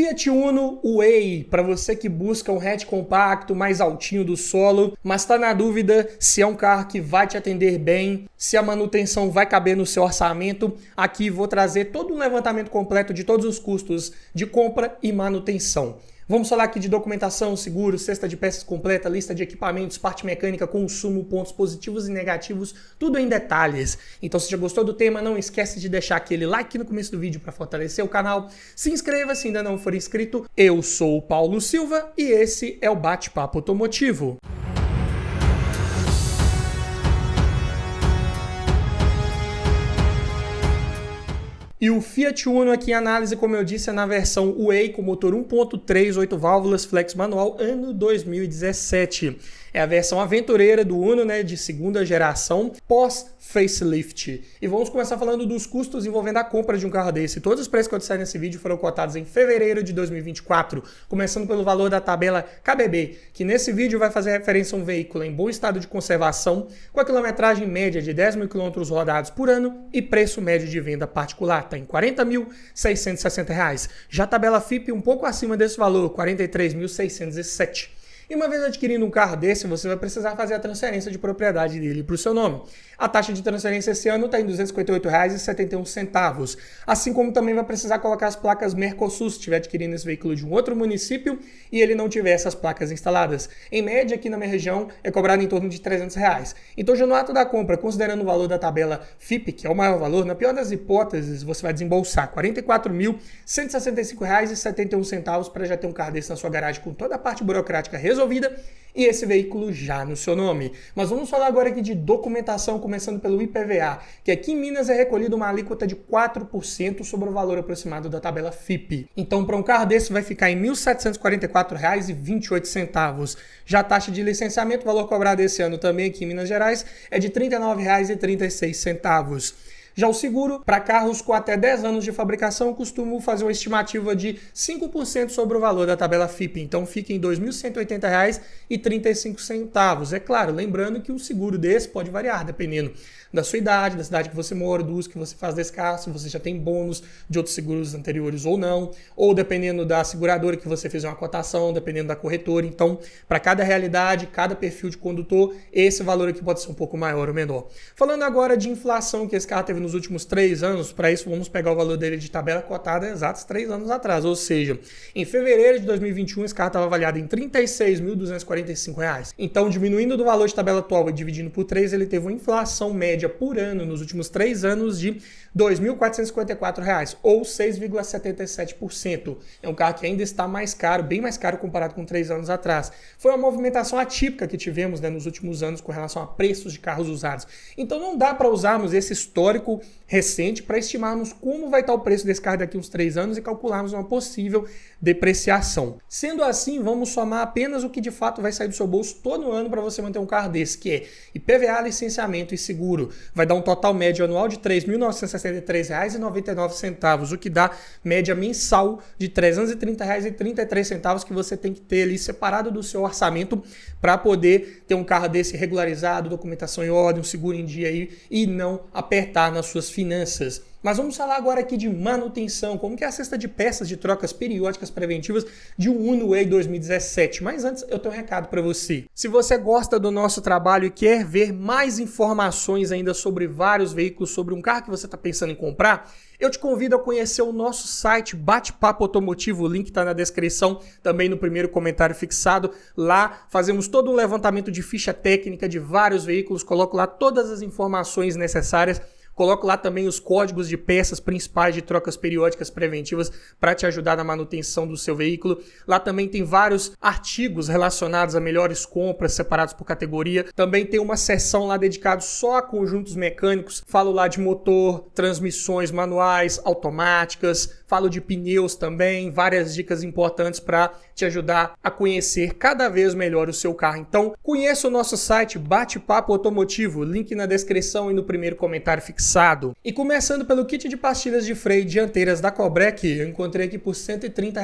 Fiat Uno Way, para você que busca um hatch compacto, mais altinho do solo, mas está na dúvida se é um carro que vai te atender bem, se a manutenção vai caber no seu orçamento. Aqui vou trazer todo um levantamento completo de todos os custos de compra e manutenção. Vamos falar aqui de documentação, seguro, cesta de peças completa, lista de equipamentos, parte mecânica, consumo, pontos positivos e negativos, tudo em detalhes. Então, se já gostou do tema, não esquece de deixar aquele like no começo do vídeo para fortalecer o canal. Se inscreva se ainda não for inscrito. Eu sou o Paulo Silva e esse é o Bate-Papo Automotivo. E o Fiat Uno aqui em análise, como eu disse, é na versão Way com motor 1.3, 8 válvulas, flex manual, ano 2017. É a versão aventureira do Uno, de segunda geração, pós-facelift. E vamos começar falando dos custos envolvendo a compra de um carro desse. Todos os preços que eu disser nesse vídeo foram cotados em fevereiro de 2024, começando pelo valor da tabela KBB, que nesse vídeo vai fazer referência a um veículo em bom estado de conservação, com a quilometragem média de 10 mil quilômetros rodados por ano e preço médio de venda particular está em R$ 40.660. Já a tabela FIP um pouco acima desse valor, R$ 43.607. E uma vez adquirindo um carro desse, você vai precisar fazer a transferência de propriedade dele para o seu nome. A taxa de transferência esse ano está em R$ 258,71, assim como também vai precisar colocar as placas Mercosul se estiver adquirindo esse veículo de um outro município e ele não tiver essas placas instaladas. Em média, aqui na minha região, é cobrado em torno de R$ 300. Então, já no ato da compra, considerando o valor da tabela FIP, que é o maior valor, na pior das hipóteses, você vai desembolsar R$ 44.165,71 para já ter um carro desse na sua garagem com toda a parte burocrática resolvida e esse veículo já no seu nome. Mas vamos falar agora aqui de documentação, começando pelo IPVA, que aqui em Minas é recolhido uma alíquota de 4% sobre o valor aproximado da tabela FIP. Então, para um carro desse vai ficar em R$ 1.744,28. Já a taxa de licenciamento, valor cobrado esse ano também aqui em Minas Gerais, é de R$ 39,36. Já o seguro, para carros com até 10 anos de fabricação, costumo fazer uma estimativa de 5% sobre o valor da tabela FIP. Então fica em R$ 2.180,35. É claro, lembrando que o seguro desse pode variar, dependendo da sua idade, da cidade que você mora, do uso que você faz desse carro, se você já tem bônus de outros seguros anteriores ou não, ou dependendo da seguradora que você fez uma cotação, dependendo da corretora. Então, para cada realidade, cada perfil de condutor, esse valor aqui pode ser um pouco maior ou menor. Falando agora de inflação que esse carro teve nos últimos 3 anos, para isso vamos pegar o valor dele de tabela cotada exatos 3 anos atrás, ou seja, em fevereiro de 2021 esse carro estava avaliado em R$ 36.245. Então, diminuindo do valor de tabela atual e dividindo por 3, ele teve uma inflação média por ano nos últimos 3 anos de R$ 2.454, ou 6,77%. É um carro que ainda está mais caro, bem mais caro comparado com 3 anos atrás. Foi uma movimentação atípica que tivemos nos últimos anos com relação a preços de carros usados. Então não dá para usarmos esse histórico recente para estimarmos como vai estar o preço desse carro daqui a uns 3 anos e calcularmos uma possível depreciação. Sendo assim, vamos somar apenas o que de fato vai sair do seu bolso todo ano para você manter um carro desse, que é IPVA, licenciamento e seguro. Vai dar um total médio anual de R$ 3.963,99, o que dá média mensal de R$ 330,33 que você tem que ter ali separado do seu orçamento para poder ter um carro desse regularizado, documentação em ordem, um seguro em dia aí, e não apertar nas suas finanças. Mas vamos falar agora aqui de manutenção, como que é a cesta de peças de trocas periódicas preventivas de um Uno Way 2017. Mas antes eu tenho um recado para você. Se você gosta do nosso trabalho e quer ver mais informações ainda sobre vários veículos, sobre um carro que você está pensando em comprar, eu te convido a conhecer o nosso site Bate-Papo Automotivo, o link está na descrição, também no primeiro comentário fixado. Lá fazemos todo um levantamento de ficha técnica de vários veículos, coloco lá todas as informações necessárias. Coloco lá também os códigos de peças principais de trocas periódicas preventivas para te ajudar na manutenção do seu veículo. Lá também tem vários artigos relacionados a melhores compras, separados por categoria. Também tem uma seção lá dedicada só a conjuntos mecânicos. Falo lá de motor, transmissões manuais, automáticas. Falo de pneus também, várias dicas importantes para te ajudar a conhecer cada vez melhor o seu carro. Então, conheça o nosso site Bate-Papo Automotivo, link na descrição e no primeiro comentário fixado. E começando pelo kit de pastilhas de freio dianteiras da Cobrec, eu encontrei aqui por R$ 130.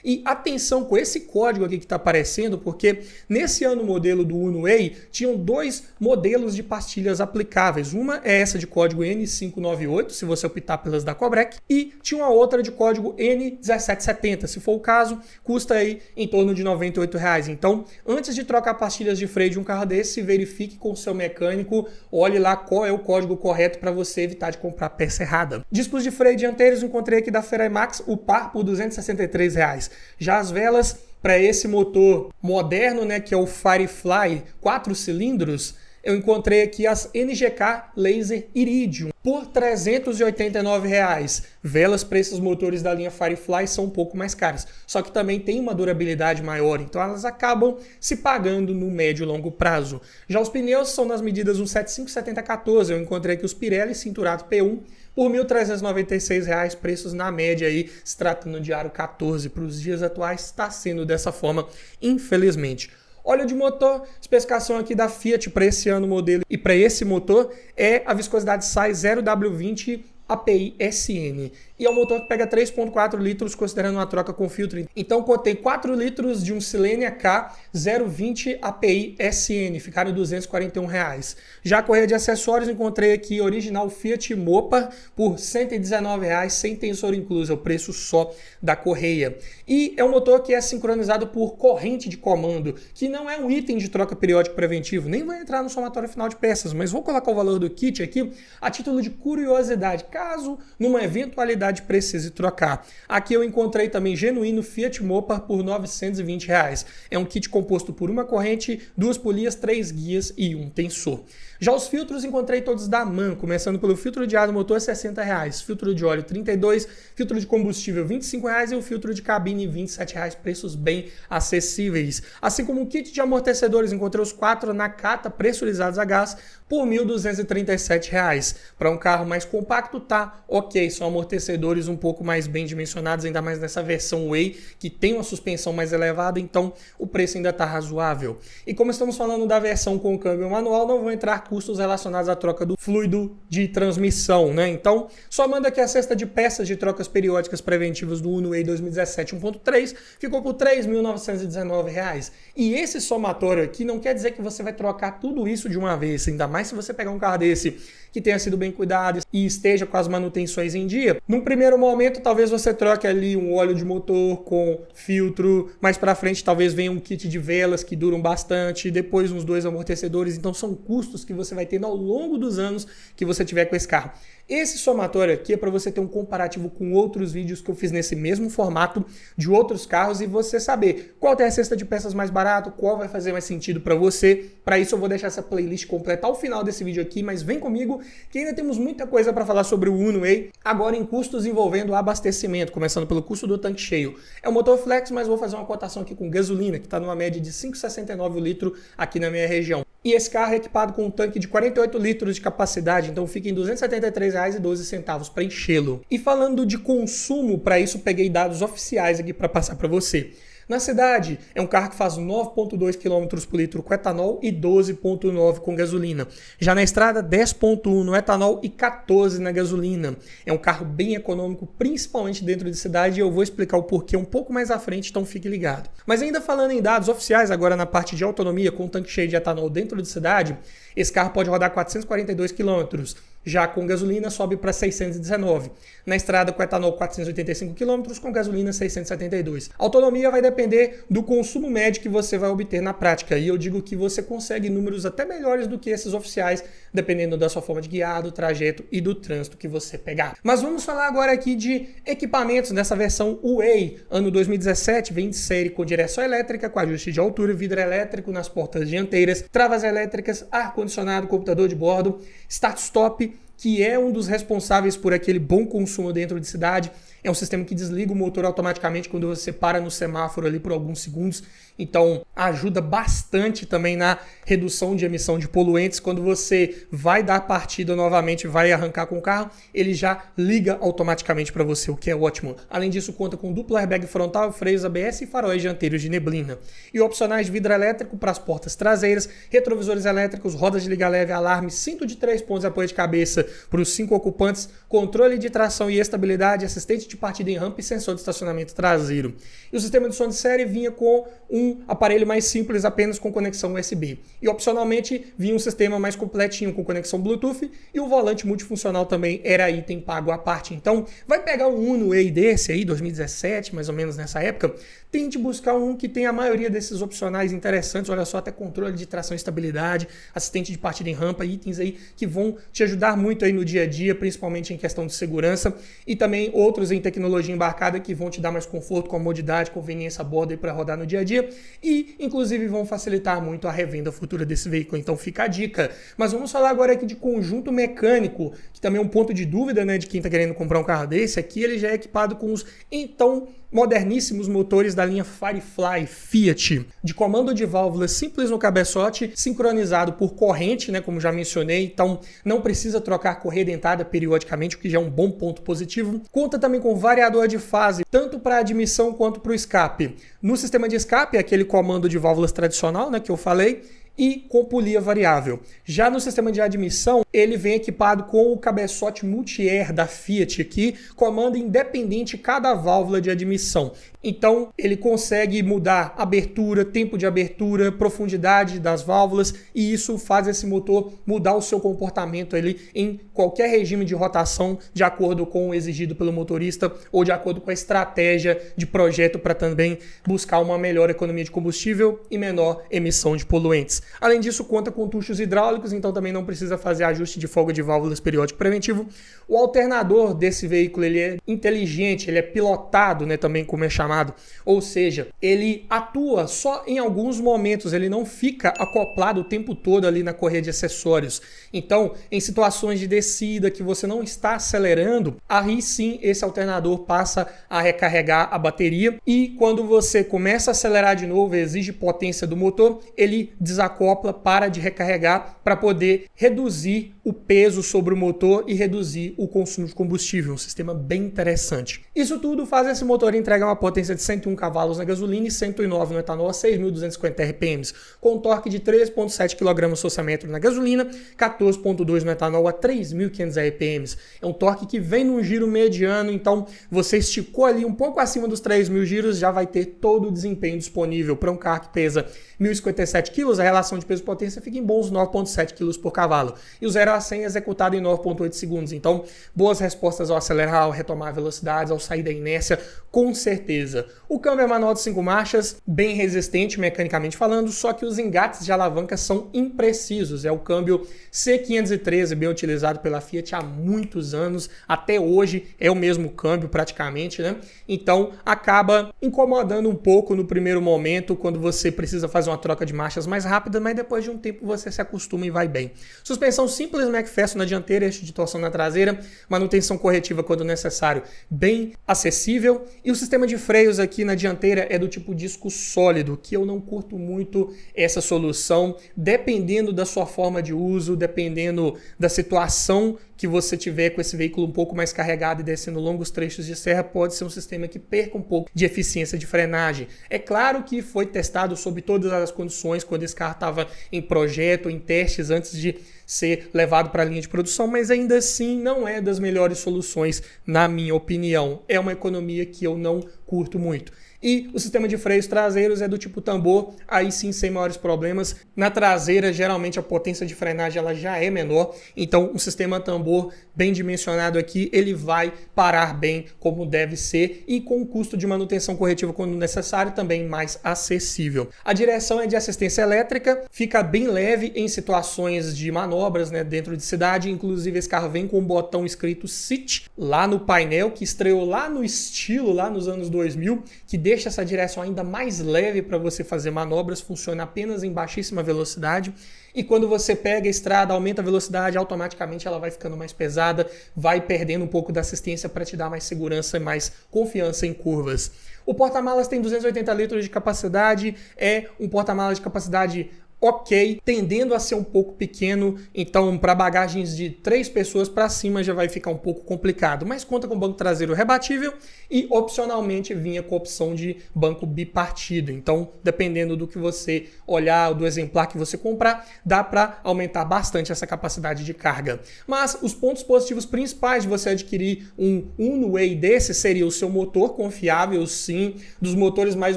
E atenção com esse código aqui que está aparecendo, porque nesse ano modelo do Uno Way tinham 2 modelos de pastilhas aplicáveis. Uma é essa de código N598, se você optar pelas da Cobrec, e tinha uma outra outra de código N1770. Se for o caso, custa aí em torno de R$ 98,00. Então, antes de trocar pastilhas de freio de um carro desse, verifique com o seu mecânico, olhe lá qual é o código correto para você evitar de comprar peça errada. Discos de freio dianteiros eu encontrei aqui da Ferramax, o par por R$ 263,00. Já as velas para esse motor moderno, né, que é o Firefly 4 cilindros, eu encontrei aqui as NGK Laser Iridium por R$ 389,00. Velas para esses motores da linha Firefly são um pouco mais caras, só que também tem uma durabilidade maior, então elas acabam se pagando no médio e longo prazo. Já os pneus são nas medidas 175/70/14, eu encontrei aqui os Pirelli Cinturato P1 por R$ 1.396, preços na média aí, se tratando de aro 14 para os dias atuais, está sendo dessa forma, infelizmente. Óleo de motor, especificação aqui da Fiat para esse ano modelo e para esse motor é a viscosidade SAE 0W20 API SN. E é um motor que pega 3,4 litros, considerando uma troca com filtro. Então, contei 4 litros de um Silenia K 020 API SN, ficaram R$ 241,00. Já a correia de acessórios, encontrei aqui original Fiat Mopa por R$ 119,00, sem tensor incluso, é o preço só da correia. E é um motor que é sincronizado por corrente de comando, que não é um item de troca periódico preventivo, nem vai entrar no somatório final de peças, mas vou colocar o valor do kit aqui a título de curiosidade, caso numa eventualidade precise trocar. Aqui eu encontrei também genuíno Fiat Mopa por R$ 920,00. É um kit composto por uma corrente, 2 polias, 3 guias e um tensor. Já os filtros encontrei todos da MAN, começando pelo filtro de ar do motor R$ 60,00, filtro de óleo R$ 32,00, filtro de combustível R$ 25,00 e o filtro de cabine R$ 27,00, preços bem acessíveis. Assim como o kit de amortecedores, encontrei os 4 Nakata pressurizados a gás por R$ 1.237. Para um carro mais compacto tá ok, são amortecedores um pouco mais bem dimensionados, ainda mais nessa versão Way, que tem uma suspensão mais elevada, então o preço ainda está razoável. E como estamos falando da versão com câmbio manual, não vão entrar custos relacionados à troca do fluido de transmissão, né? Então, somando aqui a cesta de peças de trocas periódicas preventivas do Uno Way 2017 1.3, ficou por R$ 3.919. E esse somatório aqui não quer dizer que você vai trocar tudo isso de uma vez, ainda mais se você pegar um carro desse que tenha sido bem cuidado e esteja com as manutenções em dia. Num primeiro momento, talvez você troque ali um óleo de motor com filtro, mais para frente talvez venha um kit de velas que duram bastante, depois uns 2 amortecedores, então são custos que você vai tendo ao longo dos anos que você tiver com esse carro. Esse somatório aqui é para você ter um comparativo com outros vídeos que eu fiz nesse mesmo formato de outros carros e você saber qual tem a cesta de peças mais barato, qual vai fazer mais sentido para você. Para isso eu vou deixar essa playlist completa ao final desse vídeo aqui, mas vem comigo que ainda temos muita coisa para falar sobre o Uno Way, agora em custos envolvendo abastecimento, começando pelo custo do tanque cheio. É um motor flex, mas vou fazer uma cotação aqui com gasolina, que está numa média de 5,69 o litro aqui na minha região. E esse carro é equipado com um tanque de 48 litros de capacidade, então fica em R$ 273,12 para enchê-lo. E falando de consumo, para isso peguei dados oficiais aqui para passar para você. Na cidade, é um carro que faz 9,2 km por litro com etanol e 12,9 com gasolina. Já na estrada, 10,1 no etanol e 14 na gasolina. É um carro bem econômico, principalmente dentro de cidade, e eu vou explicar o porquê um pouco mais à frente, então fique ligado. Mas ainda falando em dados oficiais, agora na parte de autonomia, com tanque cheio de etanol dentro de cidade, esse carro pode rodar 442 km. Já com gasolina sobe para 619. Na estrada com etanol 485 km, com gasolina 672. A autonomia vai depender do consumo médio que você vai obter na prática. E eu digo que você consegue números até melhores do que esses oficiais, dependendo da sua forma de guiar, do trajeto e do trânsito que você pegar. Mas vamos falar agora aqui de equipamentos nessa versão Way. Ano 2017 vem de série com direção elétrica, com ajuste de altura, vidro elétrico nas portas dianteiras, travas elétricas, ar-condicionado, computador de bordo, start-stop, que é um dos responsáveis por aquele bom consumo dentro de cidade. É um sistema que desliga o motor automaticamente quando você para no semáforo ali por alguns segundos. Então, ajuda bastante também na redução de emissão de poluentes. Quando você vai dar partida novamente, vai arrancar com o carro, ele já liga automaticamente para você, o que é ótimo. Além disso, conta com duplo airbag frontal, freios ABS e faróis dianteiros de neblina. E opcionais de vidro elétrico para as portas traseiras, retrovisores elétricos, rodas de liga leve, alarme, cinto de 3 pontos de apoio de cabeça para os 5 ocupantes, controle de tração e estabilidade, assistente de partida em rampa e sensor de estacionamento traseiro. E o sistema de som de série vinha com um aparelho ele mais simples, apenas com conexão USB. E opcionalmente vinha um sistema mais completinho com conexão Bluetooth e o volante multifuncional também era item pago à parte. Então vai pegar um Uno Way desse aí, 2017, mais ou menos nessa época, tente buscar um que tem a maioria desses opcionais interessantes, olha só, até controle de tração e estabilidade, assistente de partida em rampa, itens aí que vão te ajudar muito aí no dia a dia, principalmente em questão de segurança, e também outros em tecnologia embarcada que vão te dar mais conforto, comodidade, conveniência a bordo aí para rodar no dia a dia e inclusive vão facilitar muito a revenda futura desse veículo, então fica a dica. Mas vamos falar agora aqui de conjunto mecânico, que também é um ponto de dúvida, né, de quem está querendo comprar um carro desse. Aqui ele já é equipado com os então moderníssimos motores da linha Firefly Fiat, de comando de válvulas simples no cabeçote, sincronizado por corrente, né, como já mencionei, então não precisa trocar correia dentada periodicamente, o que já é um bom ponto positivo. Conta também com variador de fase, tanto para admissão quanto para o escape. No sistema de escape, aquele comando de válvulas tradicional, né, que eu falei, e com polia variável. Já no sistema de admissão, ele vem equipado com o cabeçote multi-air da Fiat, que comanda independente cada válvula de admissão. Então, ele consegue mudar abertura, tempo de abertura, profundidade das válvulas, e isso faz esse motor mudar o seu comportamento ali em qualquer regime de rotação, de acordo com o exigido pelo motorista ou de acordo com a estratégia de projeto para também buscar uma melhor economia de combustível e menor emissão de poluentes. Além disso, conta com tuchos hidráulicos, então também não precisa fazer ajuste de folga de válvulas periódico preventivo. O alternador desse veículo ele é inteligente, ele é pilotado, né, também como é chamado, ou seja, ele atua só em alguns momentos, ele não fica acoplado o tempo todo ali na correia de acessórios. Então, em situações de descida que você não está acelerando, aí sim esse alternador passa a recarregar a bateria e quando você começa a acelerar de novo, exige potência do motor, ele desacopla, para de recarregar para poder reduzir o peso sobre o motor e reduzir o consumo de combustível, um sistema bem interessante. Isso tudo faz esse motor entregar uma potência de 101 cavalos na gasolina e 109 no etanol a 6.250 RPM, com torque de 3,7 kgfm na gasolina, 14,2 no etanol a 3.500 RPM. É um torque que vem num giro mediano, então você esticou ali um pouco acima dos 3.000 giros, já vai ter todo o desempenho disponível para um carro que pesa 1.057 kg, a relação de peso-potência fica em bons 9,7 kg por cavalo. E o 0 a 100 executado em 9,8 segundos. Então, boas respostas ao acelerar, ao retomar velocidades, ao sair da inércia, com certeza. O câmbio é manual de 5 marchas, bem resistente mecanicamente falando, só que os engates de alavanca são imprecisos. É o câmbio C513, bem utilizado pela Fiat há muitos anos, até hoje é o mesmo câmbio praticamente, né? Então, acaba incomodando um pouco no primeiro momento, quando você precisa fazer uma troca de marchas mais rápida, mas depois de um tempo você se acostuma e vai bem. Suspensão simples McPherson na dianteira, eixo de torção na traseira, manutenção corretiva quando necessário, bem acessível. E o sistema de freios aqui na dianteira é do tipo disco sólido, que eu não curto muito essa solução, dependendo da sua forma de uso, dependendo da situação que você tiver com esse veículo um pouco mais carregado e descendo longos trechos de serra, pode ser um sistema que perca um pouco de eficiência de frenagem. É claro que foi testado sob todas as condições quando esse carro estava em projeto, em testes, antes de ser levado para a linha de produção, mas ainda assim não é das melhores soluções, na minha opinião. É uma economia que eu não curto muito. E o sistema de freios traseiros é do tipo tambor, aí sim sem maiores problemas. Na traseira, geralmente a potência de frenagem ela já é menor, então um sistema tambor bem dimensionado aqui, ele vai parar bem como deve ser e com o custo de manutenção corretiva quando necessário também mais acessível. A direção é de assistência elétrica, fica bem leve em situações de manobras, né, dentro de cidade, inclusive esse carro vem com um botão escrito SIT lá no painel, que estreou lá no estilo, lá nos anos 2000, que deixa essa direção ainda mais leve para você fazer manobras, funciona apenas em baixíssima velocidade. E quando você pega a estrada, aumenta a velocidade, automaticamente ela vai ficando mais pesada, vai perdendo um pouco da assistência para te dar mais segurança e mais confiança em curvas. O porta-malas tem 280 litros de capacidade, é um porta-malas de capacidade ok, tendendo a ser um pouco pequeno, então para bagagens de 3 pessoas para cima já vai ficar um pouco complicado, mas conta com banco traseiro rebatível e opcionalmente vinha com a opção de banco bipartido. Então, dependendo do que você olhar, do exemplar que você comprar, dá para aumentar bastante essa capacidade de carga. Mas os pontos positivos principais de você adquirir um Uno Way desse seria o seu motor confiável, sim, dos motores mais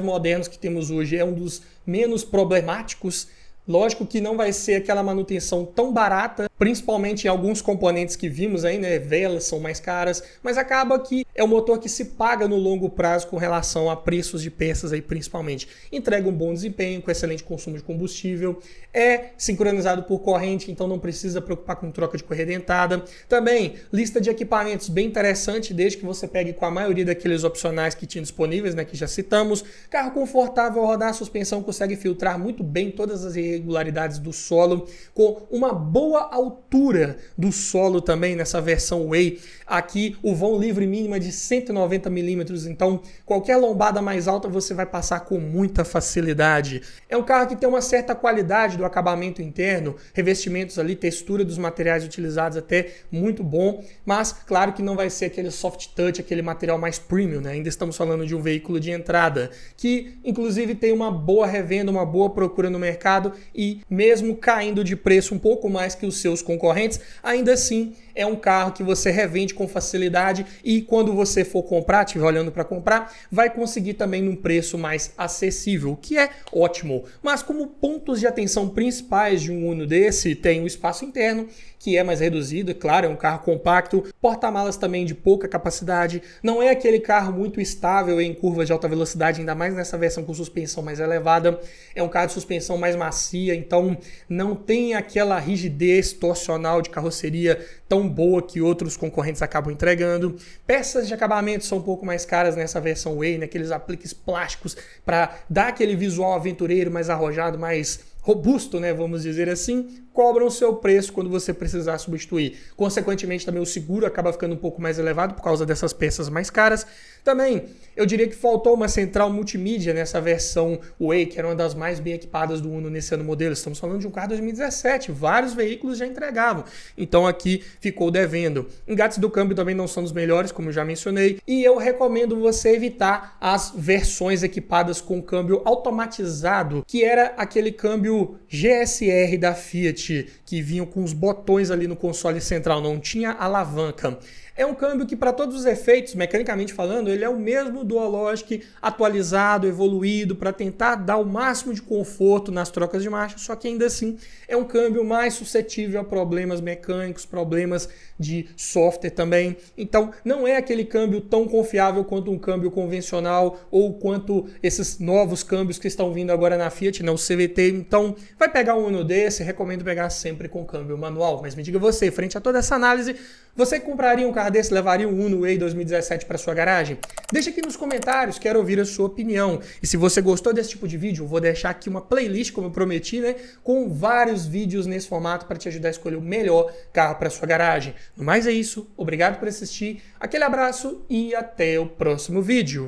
modernos que temos hoje, é um dos menos problemáticos. Lógico que não vai ser aquela manutenção tão barata, principalmente em alguns componentes que vimos aí, né? Velas são mais caras, mas acaba que é um motor que se paga no longo prazo com relação a preços de peças aí principalmente. Entrega um bom desempenho, com excelente consumo de combustível, é sincronizado por corrente, então não precisa preocupar com troca de correia dentada. Também, lista de equipamentos bem interessante, desde que você pegue com a maioria daqueles opcionais que tinha disponíveis, né? Que já citamos. Carro confortável ao rodar, a suspensão consegue filtrar muito bem todas as irregularidades do solo, com uma boa altura do solo também nessa versão Way. Aqui o vão livre mínimo é de 190 milímetros, então qualquer lombada mais alta você vai passar com muita facilidade. É um carro que tem uma certa qualidade do acabamento interno, revestimentos ali, textura dos materiais utilizados até muito bom, mas claro que não vai ser aquele soft touch, aquele material mais premium, né? Ainda estamos falando de um veículo de entrada, que inclusive tem uma boa revenda, uma boa procura no mercado e mesmo caindo de preço um pouco mais que os seus concorrentes, ainda assim é um carro que você revende com facilidade e quando você for comprar, estiver olhando para comprar, vai conseguir também num preço mais acessível, o que é ótimo. Mas como pontos de atenção principais de um Uno desse, tem o espaço interno, que é mais reduzido, é claro, é um carro compacto, porta-malas também de pouca capacidade, não é aquele carro muito estável em curvas de alta velocidade, ainda mais nessa versão com suspensão mais elevada, é um carro de suspensão mais macia, então não tem aquela rigidez torsional de carroceria tão boa que outros concorrentes acabam entregando. Peças de acabamento são um pouco mais caras nessa versão Way, aqueles apliques plásticos para dar aquele visual aventureiro mais arrojado, mais robusto, né, vamos dizer assim, cobram o seu preço quando você precisar substituir. Consequentemente, também o seguro acaba ficando um pouco mais elevado por causa dessas peças mais caras. Também, eu diria que faltou uma central multimídia nessa versão Way, que era uma das mais bem equipadas do Uno nesse ano modelo. Estamos falando de um carro 2017, vários veículos já entregavam. Então aqui ficou devendo. Engates do câmbio também não são dos melhores, como eu já mencionei. E eu recomendo você evitar as versões equipadas com câmbio automatizado, que era aquele câmbio GSR da Fiat, que vinham com os botões ali no console central, não tinha alavanca. É um câmbio que, para todos os efeitos, mecanicamente falando, ele é o mesmo Dualogic atualizado, evoluído, para tentar dar o máximo de conforto nas trocas de marcha, só que ainda assim é um câmbio mais suscetível a problemas mecânicos, problemas de software também. Então, não é aquele câmbio tão confiável quanto um câmbio convencional ou quanto esses novos câmbios que estão vindo agora na Fiat, não o CVT. Então, vai pegar um Uno desse, recomendo pegar sempre com câmbio manual. Mas me diga você, frente a toda essa análise, você compraria um carro desse, levaria um Uno Way 2017 para sua garagem? Deixa aqui nos comentários, quero ouvir a sua opinião. E se você gostou desse tipo de vídeo, eu vou deixar aqui uma playlist, como eu prometi, né, com vários vídeos nesse formato para te ajudar a escolher o melhor carro para sua garagem. No mais é isso, obrigado por assistir, aquele abraço e até o próximo vídeo.